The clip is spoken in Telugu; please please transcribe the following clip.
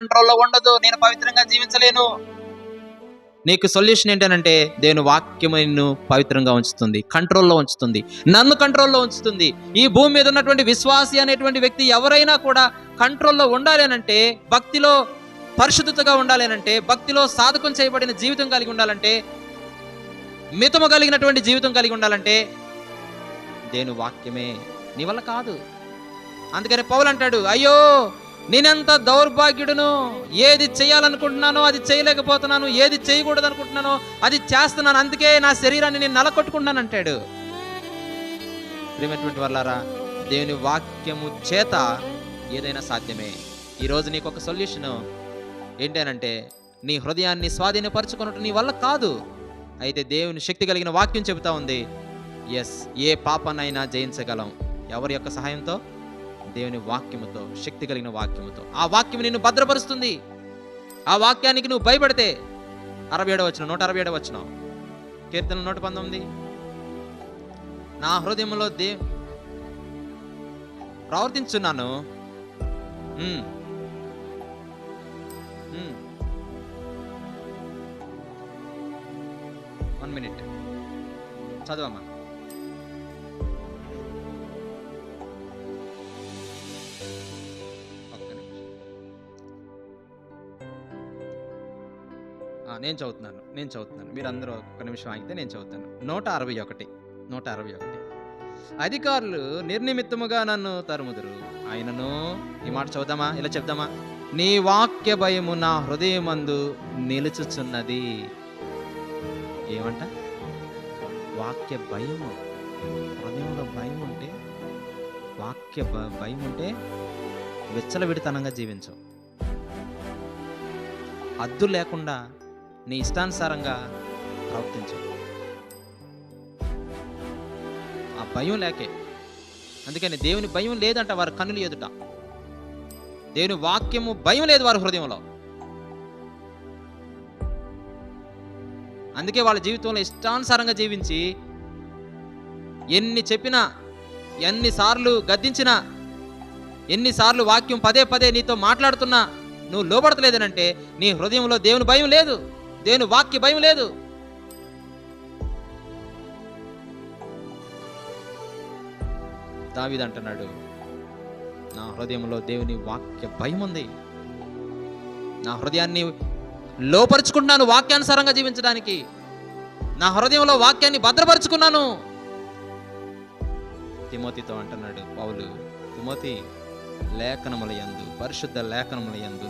కంట్రోల్‌లో ఉండదు. నేను పవిత్రంగా జీవించలేను. నీకు సొల్యూషన్ ఏంటనంటే దేవుని వాక్యము నిన్ను పవిత్రంగా ఉంచుతుంది. కంట్రోల్‌లో ఉంచుతుంది. నన్ను కంట్రోల్‌లో ఉంచుతుంది. ఈ భూమి మీద ఉన్నటువంటి విశ్వాసి అనేటువంటి వ్యక్తి ఎవరైనా కూడా కంట్రోల్‌లో ఉండాలి అనంటే, భక్తిలో పరిశుద్ధతగా ఉండాలి అనంటే, భక్తిలో సాధకం చేయబడిన జీవితం కలిగి ఉండాలంటే, మితము కలిగినటువంటి జీవితం కలిగి ఉండాలంటే దేవుని వాక్యమే. నీ వల్ల కాదు. అందుకని పౌలు అంటాడు, అయ్యో నేనెంత దౌర్భాగ్యుడును, ఏది చేయాలనుకుంటున్నానో అది చేయలేకపోతున్నాను, ఏది చేయకూడదు అనుకుంటున్నానో అది చేస్తున్నాను, అందుకే నా శరీరాన్ని నేను నలకొట్టుకుంటున్నాను అంటాడు. ప్రియమైనటువంటి వాళ్ళారా, దేవుని వాక్యము చేత ఏదైనా సాధ్యమే. ఈరోజు నీకు ఒక సొల్యూషన్ ఏంటి అనంటే, నీ హృదయాన్ని స్వాధీనపరచుకున్నట్టు నీ వల్ల కాదు. అయితే దేవుని శక్తి కలిగిన వాక్యం చెబుతా ఉంది, ఎస్, ఏ పాపనైనా జయించగలం. ఎవరి యొక్క సహాయంతో? దేవుని వాక్యముతో, శక్తి కలిగిన వాక్యముతో. ఆ వాక్యం నిన్ను భద్రపరుస్తుంది. ఆ వాక్యానికి నువ్వు భయపడితే 67వ వచనం, 167వ వచనం, కీర్తన 119, నా హృదయంలో ప్రవర్తించున్నాను. 1 మినిట్ చదవమ్మా. నేను చదువుతున్నాను. మీరందరూ ఒక్క నిమిషం ఆగితే నేను చదువుతాను. 161. అధికారులు నిర్నిమిత్తముగా నన్ను తరుముదురు, ఆయనను, ఈ మాట చదువుదామా, ఇలా చెప్దామా, నీ వాక్య భయము నా హృదయమందు నిలుచుచున్నది. ఏమంట? వాక్య భయము. హృదయంలో భయం ఉంటే, వాక్య భయం ఉంటే విచ్చలవిడితనంగా జీవించవు. హద్దు లేకుండా నీ ఇష్టానుసారంగా ప్రవర్తించు. ఆ భయం లేకే. అందుకని దేవుని భయం లేదంట వారి కన్నులు ఎదుట. దేవుని వాక్యము భయం లేదు వారి హృదయంలో. అందుకే వాళ్ళ జీవితంలో ఇష్టానుసారంగా జీవించి, ఎన్ని చెప్పినా, ఎన్నిసార్లు గద్దించినా, ఎన్నిసార్లు వాక్యం పదే పదే నీతో మాట్లాడుతున్నా నువ్వు లోబడతలేదనంటే నీ హృదయంలో దేవుని భయం లేదు, దేవుని వాక్య భయం లేదు. దావీదు అంటున్నాడు, నా హృదయంలో దేవుని వాక్య భయం ఉంది. నా హృదయాన్ని లోపరుచుకుంటున్నాను వాక్యానుసారంగా జీవించడానికి. నా హృదయంలో వాక్యాన్ని భద్రపరుచుకున్నాను. తిమోతితో అంటున్నాడు పౌలు, తిమోతి, లేఖనముల యందు, పరిశుద్ధ లేఖనముల యందు